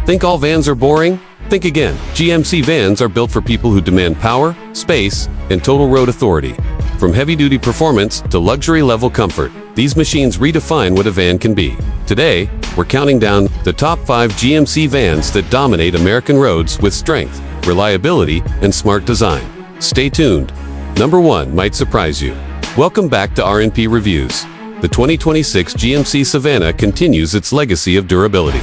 Think all vans are boring? Think again. GMC vans are built for people who demand power, space, and total road authority. From heavy-duty performance to luxury-level comfort, these machines redefine what a van can be. Today, we're counting down the top 5 GMC vans that dominate American roads with strength, reliability, and smart design. Stay tuned. Number 1 might surprise you. Welcome back to R&P Reviews. The 2026 GMC Savana continues its legacy of durability.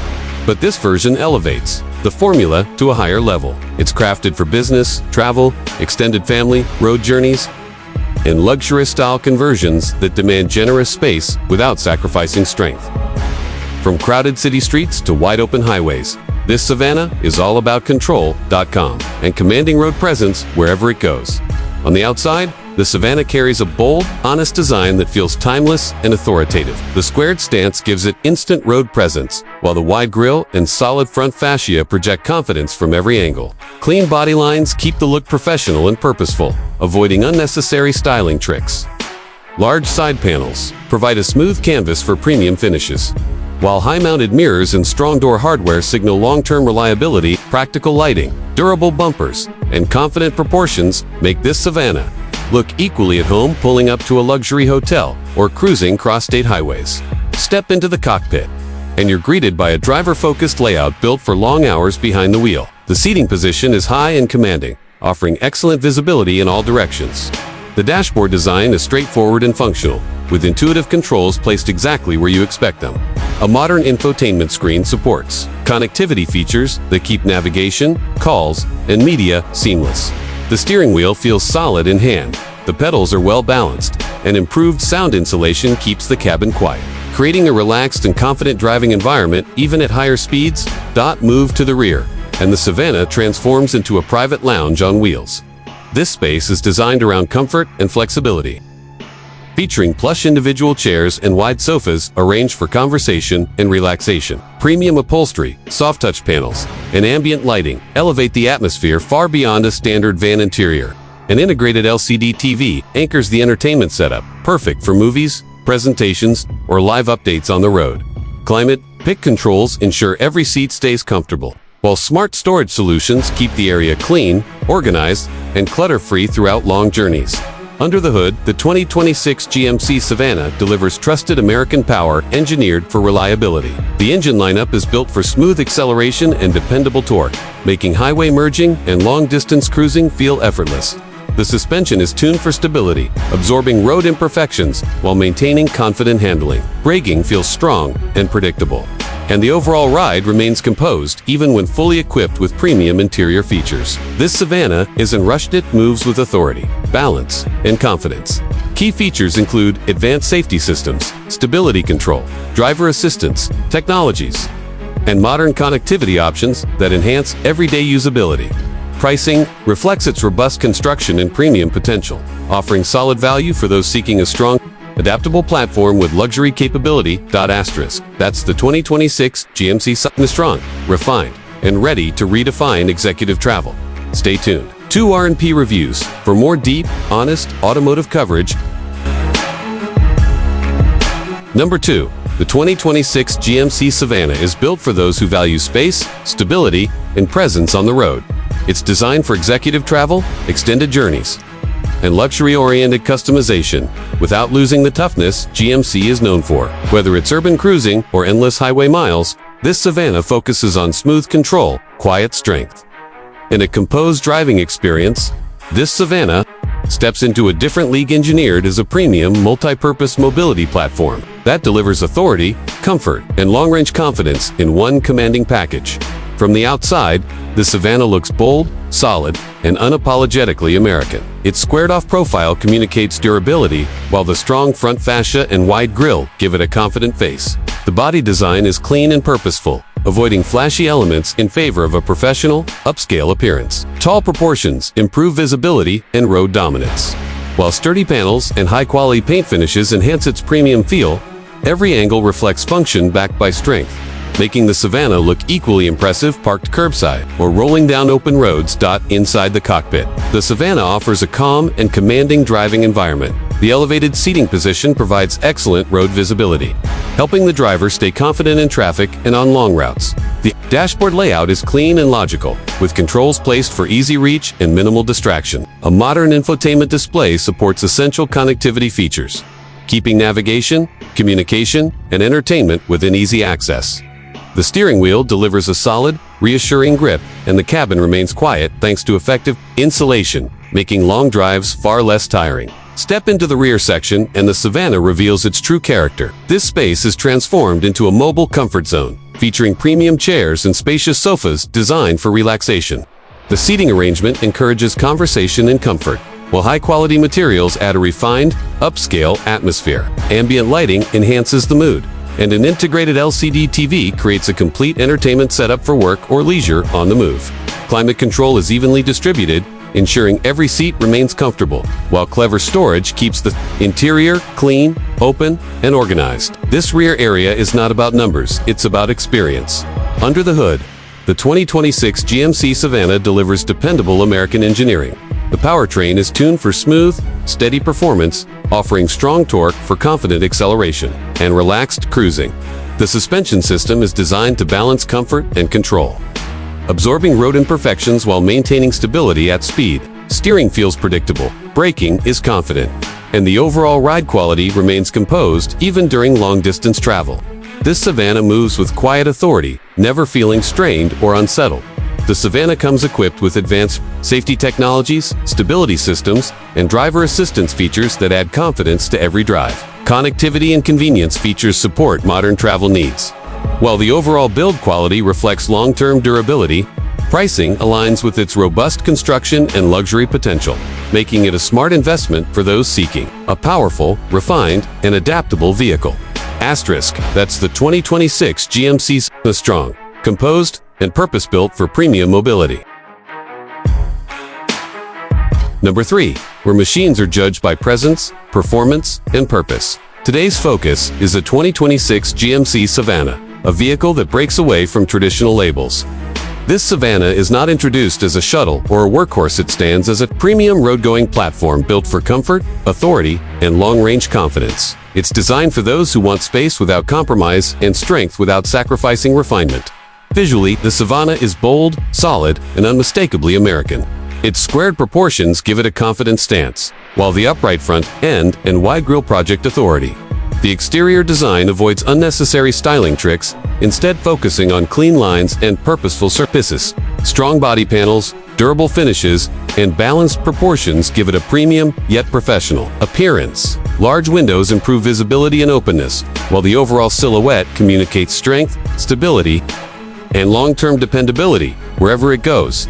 But this version elevates the formula to a higher level. It's crafted for business, travel, extended family, road journeys, and luxurious-style conversions that demand generous space without sacrificing strength. From crowded city streets to wide-open highways, this Savana is all about control.com and commanding road presence wherever it goes. On the outside, the Savana carries a bold, honest design that feels timeless and authoritative. The squared stance gives it instant road presence, while the wide grille and solid front fascia project confidence from every angle. Clean body lines keep the look professional and purposeful, avoiding unnecessary styling tricks. Large side panels provide a smooth canvas for premium finishes, while high-mounted mirrors and strong door hardware signal long-term reliability. Practical lighting, durable bumpers, and confident proportions make this Savana look equally at home pulling up to a luxury hotel or cruising cross-state highways. Step into the cockpit, and you're greeted by a driver-focused layout built for long hours behind the wheel. The seating position is high and commanding, offering excellent visibility in all directions. The dashboard design is straightforward and functional, with intuitive controls placed exactly where you expect them. A modern infotainment screen supports connectivity features that keep navigation, calls, and media seamless. The steering wheel feels solid in hand, the pedals are well balanced, and improved sound insulation keeps the cabin quiet, creating a relaxed and confident driving environment even at higher speeds. Move to the rear, and the Savana transforms into a private lounge on wheels. This space is designed around comfort and flexibility, featuring plush individual chairs and wide sofas arranged for conversation and relaxation. Premium upholstery, soft-touch panels, and ambient lighting elevate the atmosphere far beyond a standard van interior. An integrated LCD TV anchors the entertainment setup, perfect for movies, presentations, or live updates on the road. Climate pick controls ensure every seat stays comfortable, while smart storage solutions keep the area clean, organized, and clutter-free throughout long journeys. Under the hood, the 2026 GMC Savana delivers trusted American power engineered for reliability. The engine lineup is built for smooth acceleration and dependable torque, making highway merging and long-distance cruising feel effortless. The suspension is tuned for stability, absorbing road imperfections while maintaining confident handling. Braking feels strong and predictable, and the overall ride remains composed even when fully equipped with premium interior features. This Savana isn't rushed, it moves with authority, balance, and confidence. Key features include advanced safety systems, stability control, driver assistance technologies, and modern connectivity options that enhance everyday usability. Pricing reflects its robust construction and premium potential, offering solid value for those seeking a strong, adaptable platform with luxury capability. That's the 2026 GMC Savana, strong, refined, and ready to redefine executive travel. Stay tuned. 2 R&P Reviews for more deep, honest automotive coverage. Number 2. The 2026 GMC Savana is built for those who value space, stability, and presence on the road. It's designed for executive travel, extended journeys, and luxury-oriented customization without losing the toughness GMC is known for. Whether it's urban cruising or endless highway miles, this Savana focuses on smooth control, quiet strength, and a composed driving experience. This Savana steps into a different league, engineered as a premium multi-purpose mobility platform that delivers authority, comfort, and long-range confidence in one commanding package. From the outside, the Savana looks bold, solid, and unapologetically American. Its squared-off profile communicates durability, while the strong front fascia and wide grille give it a confident face. The body design is clean and purposeful, avoiding flashy elements in favor of a professional, upscale appearance. Tall proportions improve visibility and road dominance, while sturdy panels and high-quality paint finishes enhance its premium feel. Every angle reflects function backed by strength, making the Savana look equally impressive parked curbside or rolling down open roads. Inside the cockpit, the Savana offers a calm and commanding driving environment, The elevated seating position provides excellent road visibility, helping the driver stay confident in traffic and on long routes. The dashboard layout is clean and logical, with controls placed for easy reach and minimal distraction. A modern infotainment display supports essential connectivity features, keeping navigation, communication, and entertainment within easy access. The steering wheel delivers a solid, reassuring grip, and the cabin remains quiet thanks to effective insulation, making long drives far less tiring. Step into the rear section and the Savana reveals its true character. This space is transformed into a mobile comfort zone, featuring premium chairs and spacious sofas designed for relaxation. The seating arrangement encourages conversation and comfort, while high-quality materials add a refined, upscale atmosphere. Ambient lighting enhances the mood, and an integrated LCD TV creates a complete entertainment setup for work or leisure on the move. Climate control is evenly distributed, ensuring every seat remains comfortable, while clever storage keeps the interior clean, open, and organized. This rear area is not about numbers, it's about experience. Under the hood, the 2026 GMC Savana delivers dependable American engineering. The powertrain is tuned for smooth, steady performance, offering strong torque for confident acceleration and relaxed cruising. The suspension system is designed to balance comfort and control, absorbing road imperfections while maintaining stability at speed. Steering feels predictable, braking is confident, and the overall ride quality remains composed even during long-distance travel. This Savana moves with quiet authority, never feeling strained or unsettled. The Savana comes equipped with advanced safety technologies, stability systems, and driver assistance features that add confidence to every drive. Connectivity and convenience features support modern travel needs. While the overall build quality reflects long-term durability, pricing aligns with its robust construction and luxury potential, making it a smart investment for those seeking a powerful, refined, and adaptable vehicle. Asterisk, that's the 2026 GMC Savana Strong, composed and purpose-built for premium mobility. Number 3, where machines are judged by presence, performance, and purpose. Today's focus is the 2026 GMC Savana, a vehicle that breaks away from traditional labels. This Savana is not introduced as a shuttle or a workhorse. It stands as a premium road-going platform built for comfort, authority, and long-range confidence. It's designed for those who want space without compromise and strength without sacrificing refinement. Visually, the Savana is bold, solid, and unmistakably American. Its squared proportions give it a confident stance, while the upright front end and wide grille project authority. The exterior design avoids unnecessary styling tricks, instead focusing on clean lines and purposeful surfaces. Strong body panels, durable finishes, and balanced proportions give it a premium, yet professional appearance. Large windows improve visibility and openness, while the overall silhouette communicates strength, stability, and long-term dependability wherever it goes.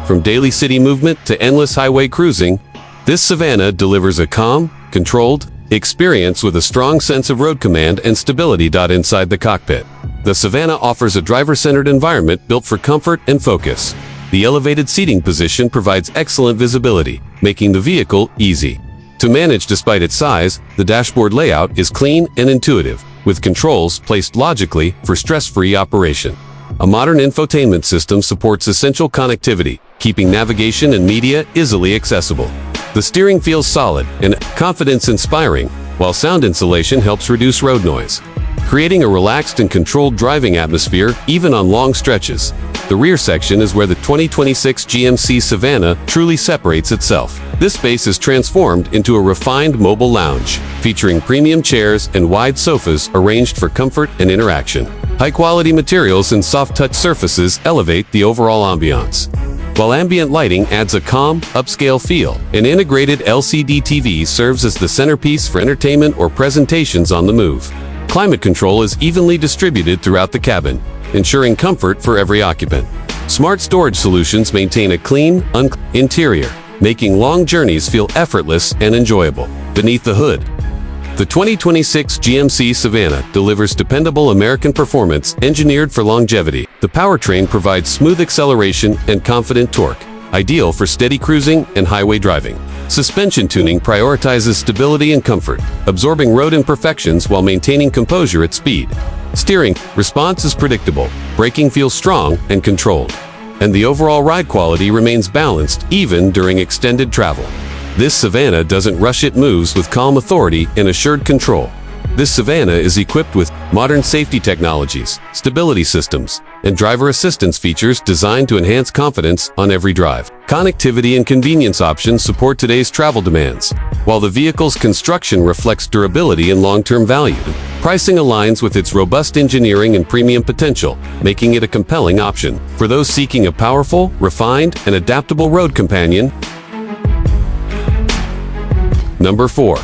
From daily city movement to endless highway cruising, this Savana delivers a calm, controlled experience with a strong sense of road command and stability. Inside the cockpit, the Savana offers a driver-centered environment built for comfort and focus. The elevated seating position provides excellent visibility, making the vehicle easy to manage. Despite its size, the dashboard layout is clean and intuitive, with controls placed logically for stress-free operation. A modern infotainment system supports essential connectivity, keeping navigation and media easily accessible. The steering feels solid and confidence-inspiring, while sound insulation helps reduce road noise, creating a relaxed and controlled driving atmosphere even on long stretches. The rear section is where the 2026 GMC Savana truly separates itself. This space is transformed into a refined mobile lounge, featuring premium chairs and wide sofas arranged for comfort and interaction. High-quality materials and soft-touch surfaces elevate the overall ambiance, while ambient lighting adds a calm, upscale feel. An integrated LCD TV serves as the centerpiece for entertainment or presentations on the move. Climate control is evenly distributed throughout the cabin, ensuring comfort for every occupant. Smart storage solutions maintain a clean, interior, making long journeys feel effortless and enjoyable. Beneath the hood, the 2026 GMC Savana delivers dependable American performance engineered for longevity. The powertrain provides smooth acceleration and confident torque, ideal for steady cruising and highway driving. Suspension tuning prioritizes stability and comfort, absorbing road imperfections while maintaining composure at speed. Steering response is predictable, braking feels strong and controlled, and the overall ride quality remains balanced even during extended travel. This Savana doesn't rush, it moves with calm authority and assured control. This Savana is equipped with modern safety technologies, stability systems, and driver assistance features designed to enhance confidence on every drive. Connectivity and convenience options support today's travel demands, while the vehicle's construction reflects durability and long-term value. Pricing aligns with its robust engineering and premium potential, making it a compelling option for those seeking a powerful, refined, and adaptable road companion. Number 4.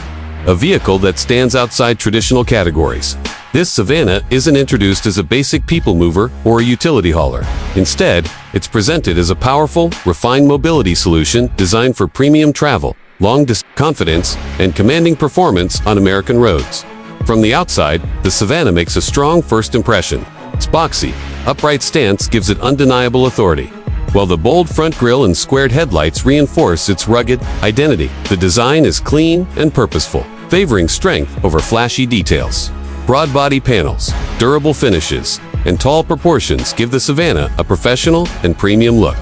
A vehicle that stands outside traditional categories. This Savana isn't introduced as a basic people mover or a utility hauler. Instead, it's presented as a powerful, refined mobility solution designed for premium travel, long-distance confidence, and commanding performance on American roads. From the outside, the Savana makes a strong first impression. Its boxy, upright stance gives it undeniable authority, while the bold front grille and squared headlights reinforce its rugged identity. The design is clean and purposeful, favoring strength over flashy details. Broad body panels, durable finishes, and tall proportions give the Savana a professional and premium look.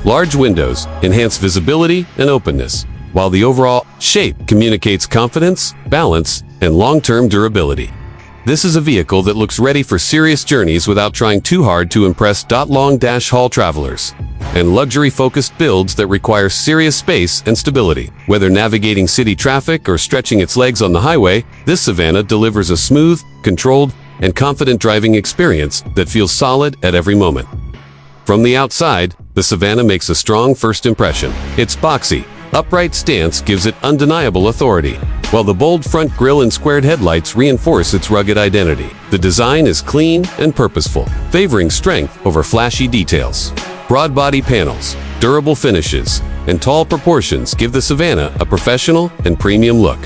Large windows enhance visibility and openness, while the overall shape communicates confidence, balance, and long-term durability. This is a vehicle that looks ready for serious journeys without trying too hard to impress. Long-haul travelers and luxury-focused builds that require serious space and stability. Whether navigating city traffic or stretching its legs on the highway, this Savana delivers a smooth, controlled, and confident driving experience that feels solid at every moment. From the outside, the Savana makes a strong first impression. Its boxy, upright stance gives it undeniable authority, while the bold front grille and squared headlights reinforce its rugged identity. The design is clean and purposeful, favoring strength over flashy details. Broad body panels, durable finishes, and tall proportions give the Savana a professional and premium look.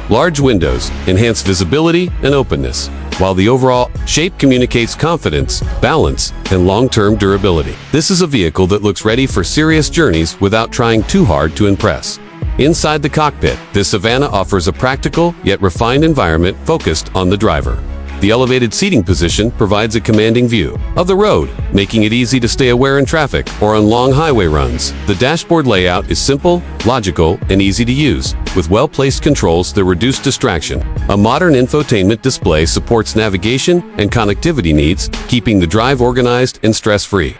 Large windows enhance visibility and openness, while the overall shape communicates confidence, balance, and long-term durability. This is a vehicle that looks ready for serious journeys without trying too hard to impress. Inside the cockpit, this Savana offers a practical yet refined environment focused on the driver. The elevated seating position provides a commanding view of the road, making it easy to stay aware in traffic or on long highway runs. The dashboard layout is simple, logical, and easy to use, with well-placed controls that reduce distraction. A modern infotainment display supports navigation and connectivity needs, keeping the drive organized and stress-free.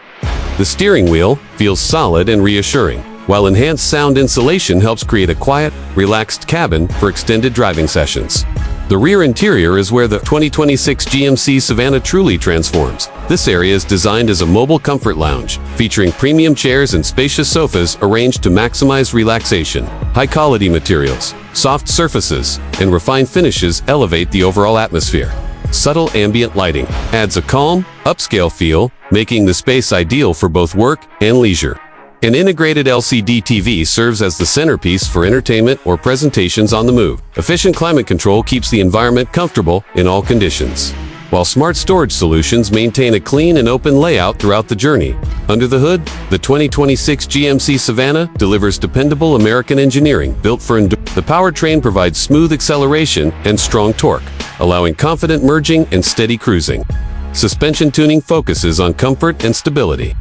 The steering wheel feels solid and reassuring, while enhanced sound insulation helps create a quiet, relaxed cabin for extended driving sessions. The rear interior is where the 2026 GMC Savana truly transforms. This area is designed as a mobile comfort lounge, featuring premium chairs and spacious sofas arranged to maximize relaxation. High-quality materials, soft surfaces, and refined finishes elevate the overall atmosphere. Subtle ambient lighting adds a calm, upscale feel, making the space ideal for both work and leisure. An integrated LCD TV serves as the centerpiece for entertainment or presentations on the move. Efficient climate control keeps the environment comfortable in all conditions, while smart storage solutions maintain a clean and open layout throughout the journey. Under the hood, the 2026 GMC Savana delivers dependable American engineering built for endurance. The powertrain provides smooth acceleration and strong torque, allowing confident merging and steady cruising. Suspension tuning focuses on comfort and stability,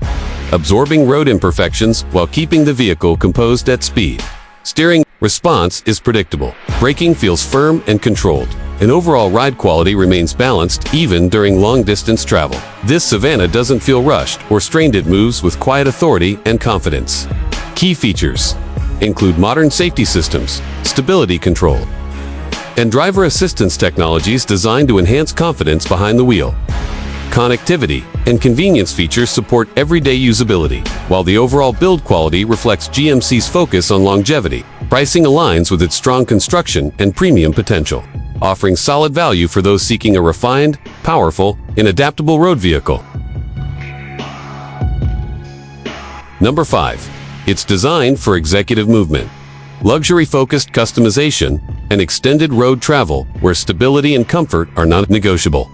absorbing road imperfections while keeping the vehicle composed at speed. Steering response is predictable. Braking feels firm and controlled, and overall ride quality remains balanced even during long-distance travel. This Savana doesn't feel rushed or strained. It moves with quiet authority and confidence. Key features include modern safety systems, stability control, and driver assistance technologies designed to enhance confidence behind the wheel. Connectivity and convenience features support everyday usability, while the overall build quality reflects GMC's focus on longevity. Pricing aligns with its strong construction and premium potential, offering solid value for those seeking a refined, powerful, and adaptable road vehicle. Number 5. It's designed for executive movement, luxury-focused customization, and extended road travel where stability and comfort are non-negotiable.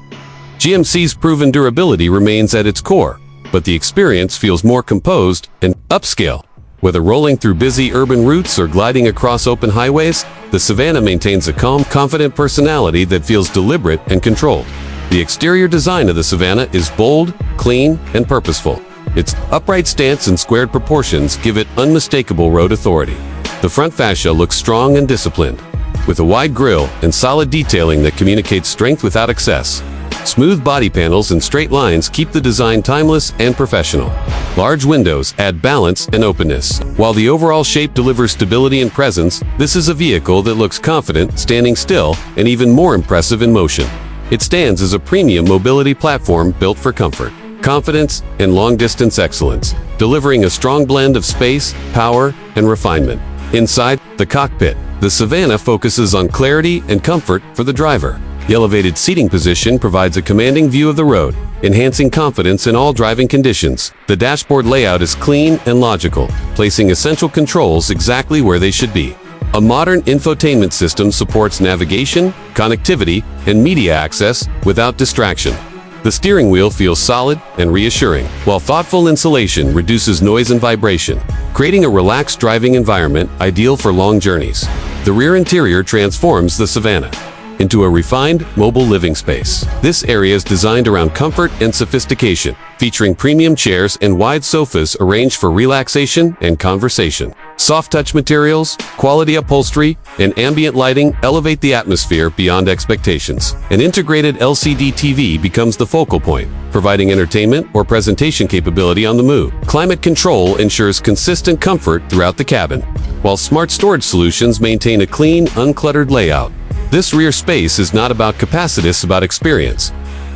GMC's proven durability remains at its core, but the experience feels more composed and upscale. Whether rolling through busy urban routes or gliding across open highways, the Savana maintains a calm, confident personality that feels deliberate and controlled. The exterior design of the Savana is bold, clean, and purposeful. Its upright stance and squared proportions give it unmistakable road authority. The front fascia looks strong and disciplined, with a wide grille and solid detailing that communicates strength without excess. Smooth body panels and straight lines keep the design timeless and professional. Large windows add balance and openness. While the overall shape delivers stability and presence, this is a vehicle that looks confident, standing still, and even more impressive in motion. It stands as a premium mobility platform built for comfort, confidence, and long-distance excellence, delivering a strong blend of space, power, and refinement. Inside the cockpit, the Savana focuses on clarity and comfort for the driver. The elevated seating position provides a commanding view of the road, enhancing confidence in all driving conditions. The dashboard layout is clean and logical, placing essential controls exactly where they should be. A modern infotainment system supports navigation, connectivity, and media access without distraction. The steering wheel feels solid and reassuring, while thoughtful insulation reduces noise and vibration, creating a relaxed driving environment ideal for long journeys. The rear interior transforms the Savana into a refined, mobile living space. This area is designed around comfort and sophistication, featuring premium chairs and wide sofas arranged for relaxation and conversation. Soft-touch materials, quality upholstery, and ambient lighting elevate the atmosphere beyond expectations. An integrated LCD TV becomes the focal point, providing entertainment or presentation capability on the move. Climate control ensures consistent comfort throughout the cabin, while smart storage solutions maintain a clean, uncluttered layout. This rear space is not about capacity, it's about experience,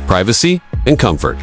privacy, and comfort.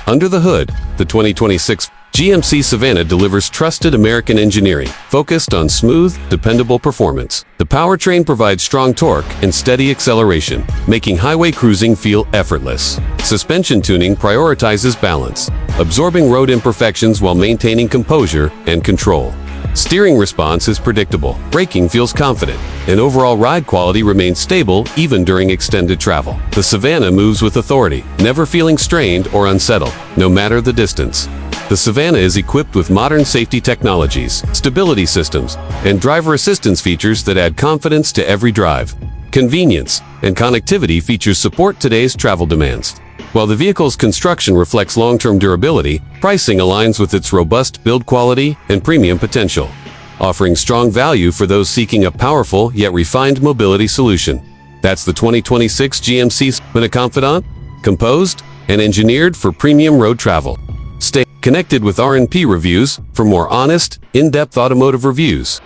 Under the hood, the 2026 GMC Savana delivers trusted American engineering, focused on smooth, dependable performance. The powertrain provides strong torque and steady acceleration, making highway cruising feel effortless. Suspension tuning prioritizes balance, absorbing road imperfections while maintaining composure and control. Steering response is predictable, braking feels confident, and overall ride quality remains stable even during extended travel. The Savana moves with authority, never feeling strained or unsettled, no matter the distance. The Savana is equipped with modern safety technologies, stability systems, and driver assistance features that add confidence to every drive. Convenience and connectivity features support today's travel demands. While the vehicle's construction reflects long-term durability, pricing aligns with its robust build quality and premium potential, offering strong value for those seeking a powerful yet refined mobility solution. That's the 2026 GMC Savana Confidant, composed and engineered for premium road travel. Stay connected with R&P Reviews for more honest, in-depth automotive reviews.